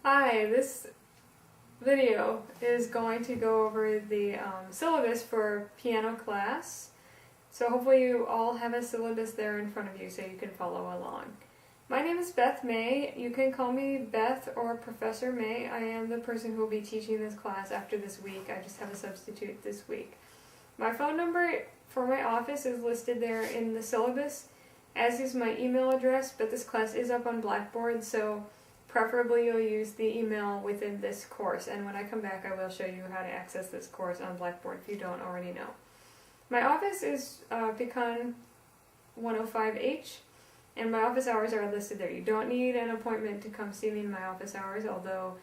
Hi, this video is going to go over the syllabus for piano class. So hopefully you all have a syllabus there in front of you so you can follow along. My name is Beth May. You can call me Beth or Professor May. I am the person who will be teaching this class after this week. I just have a substitute this week. My phone number for my office is listed there in the syllabus, as is my email address, but this class is up on Blackboard, so preferably you'll use the email within this course, and when I come back I will show you how to access this course on Blackboard if you don't already know. My office is Pecan 105H, and my office hours are listed there. You don't need an appointment to come see me in my office hours, although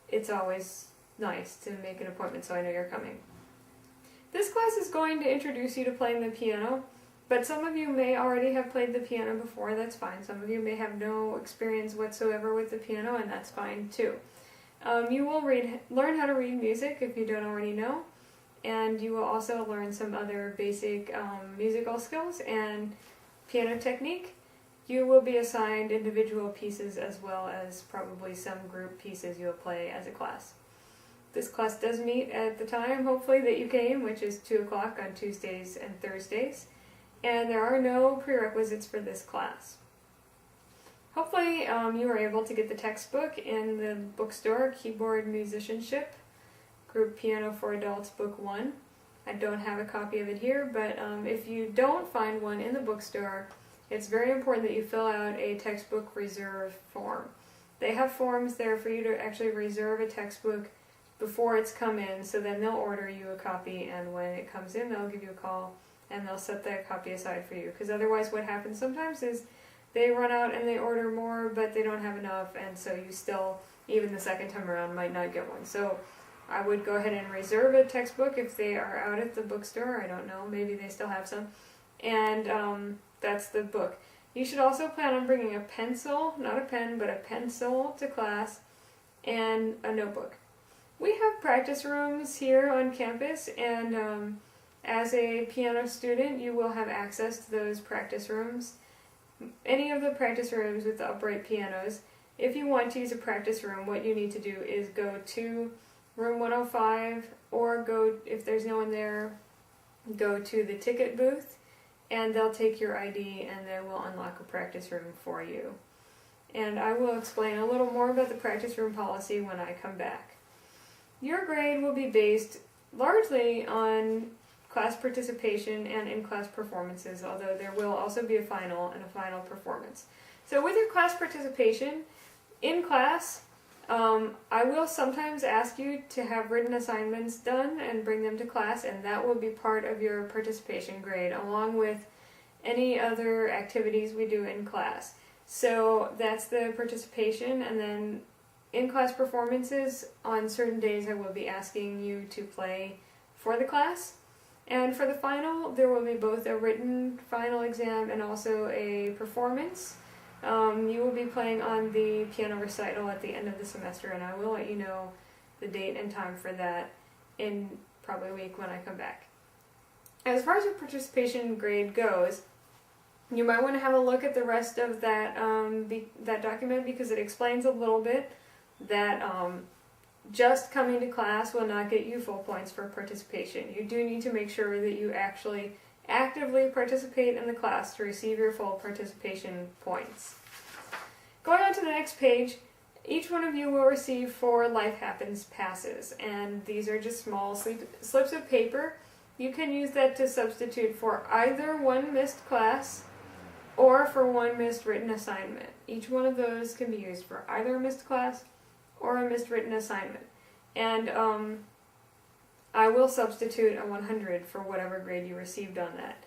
it's always nice to make an appointment so I know you're coming. This class is going to introduce you to playing the piano, but some of you may already have played the piano before, that's fine. Some of you may have no experience whatsoever with the piano, and that's fine too. You will learn how to read music if you don't already know, and you will also learn some other basic musical skills and piano technique. You will be assigned individual pieces as well as probably some group pieces you'll play as a class. This class does meet at the time, hopefully, that you came, which is 2 o'clock on Tuesdays and Thursdays. And there are no prerequisites for this class. Hopefully you were able to get the textbook in the bookstore, Keyboard Musicianship, Group Piano for Adults, Book 1. I don't have a copy of it here, but if you don't find one in the bookstore, it's very important that you fill out a textbook reserve form. They have forms there for you to actually reserve a textbook before it's come in, so then they'll order you a copy, and when it comes in they'll give you a call and they'll set that copy aside for you, because otherwise what happens sometimes is they run out and they order more, but they don't have enough, and so you still, even the second time around, might not get one. So I would go ahead and reserve a textbook if they are out at the bookstore. I don't know, maybe they still have some. And that's the book. You should also plan on bringing a pencil, not a pen, but a pencil to class, and a notebook. We have practice rooms here on campus, and as a piano student, you will have access to those practice rooms. Any of the practice rooms with the upright pianos. If you want to use a practice room, what you need to do is go to room 105, or go, if there's no one there, go to the ticket booth, and they'll take your ID and they will unlock a practice room for you. And I will explain a little more about the practice room policy when I come back. Your grade will be based largely on class participation and in-class performances, although there will also be a final and a final performance. So with your class participation, in class, I will sometimes ask you to have written assignments done and bring them to class, and that will be part of your participation grade, along with any other activities we do in class. So that's the participation, and then in-class performances, on certain days I will be asking you to play for the class. And for the final, there will be both a written final exam and also a performance. You will be playing on the piano recital at the end of the semester, and I will let you know the date and time for that in probably a week when I come back. As far as your participation grade goes, you might want to have a look at the rest of that, that document, because it explains a little bit that just coming to class will not get you full points for participation. You do need to make sure that you actually actively participate in the class to receive your full participation points. Going on to the next page, each one of you will receive 4 Life Happens passes, and these are just small slips of paper. You can use that to substitute for either one missed class or for one missed written assignment. Each one of those can be used for either a missed class or a missed written assignment. And I will substitute a 100 for whatever grade you received on that.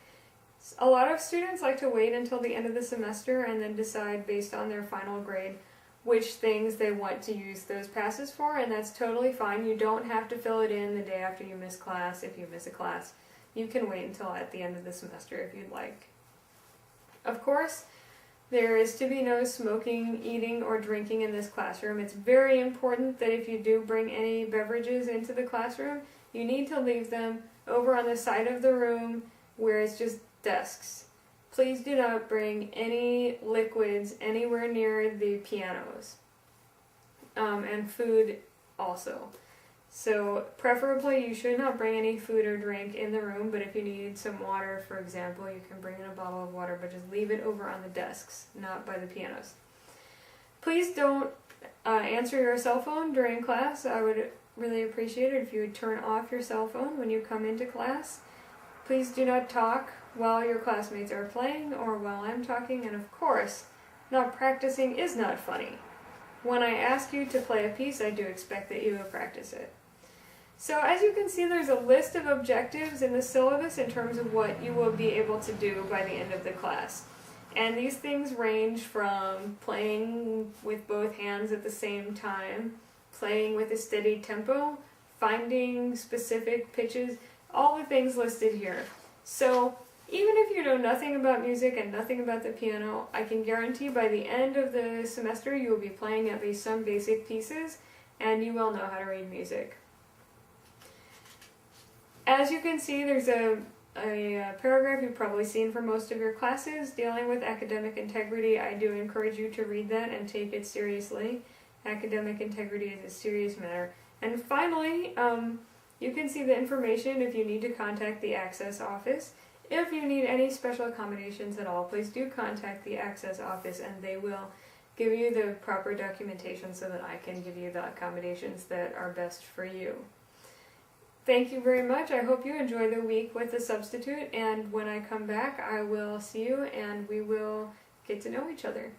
A lot of students like to wait until the end of the semester and then decide based on their final grade which things they want to use those passes for, and that's totally fine. You don't have to fill it in the day after you miss class if you miss a class. You can wait until at the end of the semester if you'd like. Of course, there is to be no smoking, eating, or drinking in this classroom. It's very important that if you do bring any beverages into the classroom, you need to leave them over on the side of the room where it's just desks. Please do not bring any liquids anywhere near the pianos. and food also. So preferably you should not bring any food or drink in the room, but if you need some water, for example, you can bring in a bottle of water, but just leave it over on the desks, not by the pianos. Please don't answer your cell phone during class. I would really appreciate it if you would turn off your cell phone when you come into class. Please do not talk while your classmates are playing or while I'm talking, and of course, not practicing is not funny. When I ask you to play a piece, I do expect that you will practice it. So as you can see, there's a list of objectives in the syllabus in terms of what you will be able to do by the end of the class. And these things range from playing with both hands at the same time, playing with a steady tempo, finding specific pitches, all the things listed here. So even if you know nothing about music and nothing about the piano, I can guarantee by the end of the semester you will be playing at least some basic pieces and you will know how to read music. As you can see, there's a paragraph you've probably seen for most of your classes dealing with academic integrity. I do encourage you to read that and take it seriously. Academic integrity is a serious matter. And finally, you can see the information if you need to contact the Access Office. If you need any special accommodations at all, please do contact the Access Office and they will give you the proper documentation so that I can give you the accommodations that are best for you. Thank you very much. I hope you enjoy the week with the substitute, and when I come back I will see you and we will get to know each other.